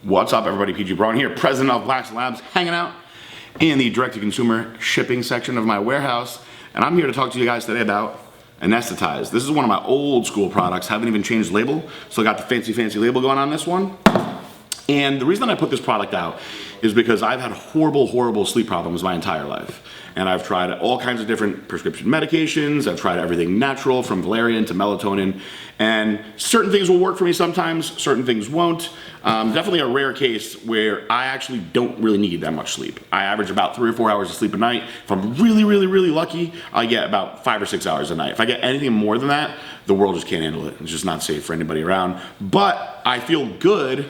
What's up, everybody? PG Braun here, president of Blackstone Labs, hanging out in the direct-to-consumer shipping section of my warehouse, and I'm here to talk to you guys today about Anesthetized. This is one of my old school products, haven't even changed the label, so I got the fancy label going on this one. And the reason I put this product out is because I've had horrible sleep problems my entire life. And I've tried all kinds of different prescription medications. I've tried everything natural, from valerian to melatonin. And certain things will work for me sometimes, certain things won't. Definitely a rare case where I actually don't really need that much sleep. I average about 3 or 4 hours of sleep a night. If I'm really lucky, I get about 5 or 6 hours a night. If I get anything more than that, the world just can't handle it. It's just not safe for anybody around. But I feel good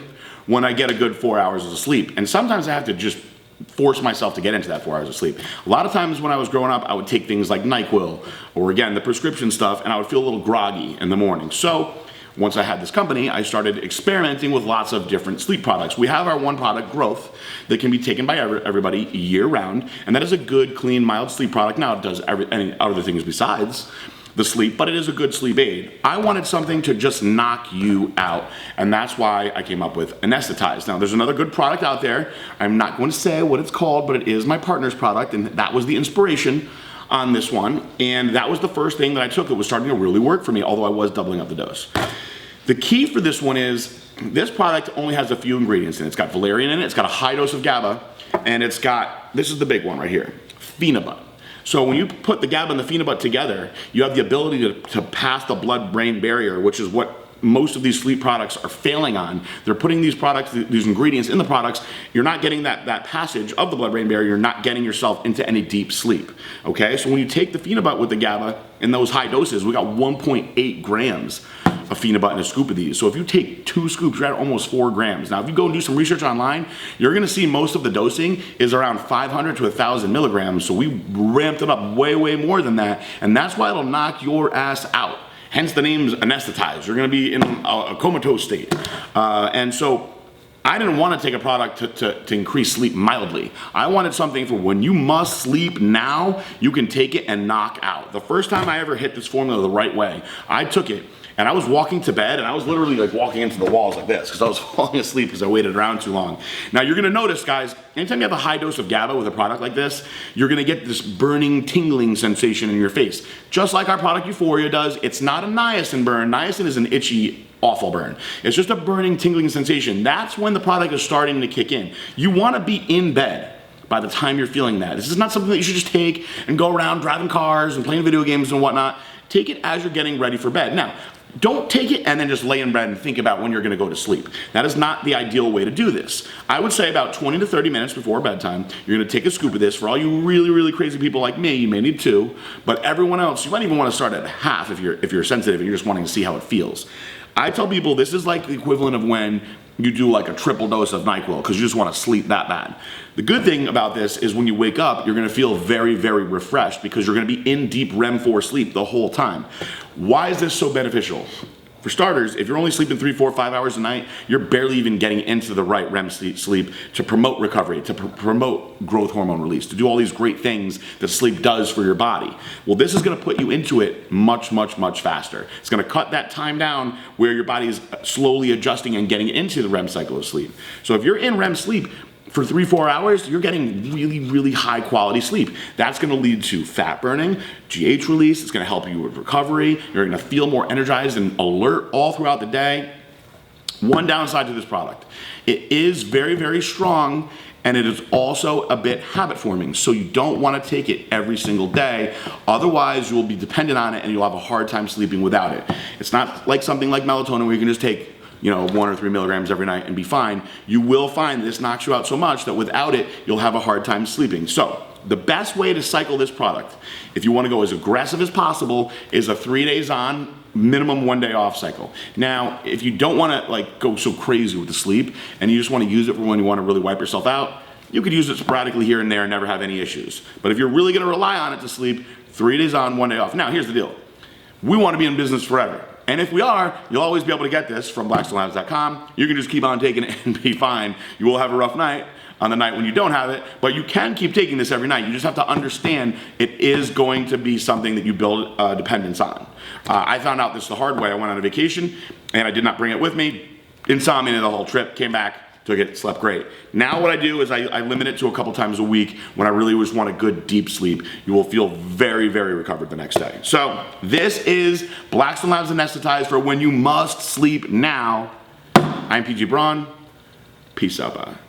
when I get a good 4 hours of sleep. And sometimes I have to just force myself to get into that 4 hours of sleep. A lot of times when I was growing up, I would take things like NyQuil, or again, the prescription stuff, and I would feel a little groggy in the morning. So once I had this company, I started experimenting with lots of different sleep products. We have our one product, Growth, that can be taken by everybody year round, and that is a good, clean, mild sleep product. Now it does any other things besides the sleep, but it is a good sleep aid. I wanted something to just knock you out, and that's why I came up with Anesthetized. Now, there's another good product out there. I'm not going to say what it's called, but it is my partner's product, and that was the inspiration on this one, and that was the first thing that I took that was starting to really work for me, although I was doubling up the dose. The key for this one is, this product only has a few ingredients in it. It's got valerian in it, it's got a high dose of GABA, and it's got, this is the big one right here, phenibut. So when you put the GABA and the phenibut together, you have the ability to pass the blood-brain barrier, which is what most of these sleep products are failing on. They're putting these products, these ingredients in the products. You're not getting that passage of the blood-brain barrier. You're not getting yourself into any deep sleep, okay? So when you take the phenibut with the GABA in those high doses, we got 1.8 grams of phenibut in a scoop of these. So if you take 2 scoops, you're at almost 4 grams. Now, if you go and do some research online, you're gonna see most of the dosing is around 500 to 1,000 milligrams. So we ramped it up way more than that. And that's why it'll knock your ass out. Hence the name's Anesthetized. You're gonna be in a comatose state. And so I didn't want to take a product to increase sleep mildly. I wanted something for when you must sleep now, you can take it and knock out. The first time I ever hit this formula the right way, I took it and I was walking to bed, and I was literally like walking into the walls like this because I was falling asleep because I waited around too long. Now you're gonna notice, guys, anytime you have a high dose of GABA with a product like this, you're gonna get this burning, tingling sensation in your face. Just like our product Euphoria does. It's not a niacin burn. Niacin is an itchy, awful burn. It's just a burning, tingling sensation. That's when the product is starting to kick in. You wanna be in bed by the time you're feeling that. This is not something that you should just take and go around driving cars and playing video games and whatnot. Take it as you're getting ready for bed. Now, don't take it and then just lay in bed and think about when you're gonna go to sleep. That is not the ideal way to do this. I would say about 20 to 30 minutes before bedtime, you're gonna take a scoop of this. For all you really crazy people like me, you may need 2, but everyone else, you might even wanna start at half if you're sensitive and you're just wanting to see how it feels. I tell people this is like the equivalent of when you do like a triple dose of NyQuil because you just want to sleep that bad. The good thing about this is when you wake up, you're going to feel very refreshed because you're going to be in deep REM 4 sleep the whole time. Why is this so beneficial? For starters, if you're only sleeping 3, 4, 5 hours a night, you're barely even getting into the right REM sleep to promote recovery, to promote growth hormone release, to do all these great things that sleep does for your body. Well, this is gonna put you into it much faster. It's gonna cut that time down where your body is slowly adjusting and getting into the REM cycle of sleep. So if you're in REM sleep for 3, 4 hours, you're getting really high quality sleep. That's gonna lead to fat burning, GH release, it's gonna help you with recovery, you're gonna feel more energized and alert all throughout the day. One downside to this product, it is very strong, and it is also a bit habit forming, so you don't wanna take it every single day, otherwise you will be dependent on it and you'll have a hard time sleeping without it. It's not like something like melatonin where you can just take 1 or 3 milligrams every night and be fine. You will find this knocks you out so much that without it, you'll have a hard time sleeping. So the best way to cycle this product, if you want to go as aggressive as possible, is a 3 days on, minimum 1 day off cycle. Now, if you don't want to like go so crazy with the sleep and you just want to use it for when you want to really wipe yourself out, you could use it sporadically here and there and never have any issues. But if you're really going to rely on it to sleep, 3 days on, 1 day off. Now, here's the deal. We want to be in business forever. And if we are, you'll always be able to get this from blackstonelabs.com. You can just keep on taking it and be fine. You will have a rough night on the night when you don't have it, but you can keep taking this every night. You just have to understand it is going to be something that you build dependence on. I found out this the hard way. I went on a vacation and I did not bring it with me. Insomnia the whole trip, came back, took it, slept great. Now what I do is I limit it to a couple times a week when I really just want a good deep sleep. You will feel very, very recovered the next day. So this is Blackstone Labs Anesthetized for when you must sleep now. I'm PG Braun. Peace out, bye.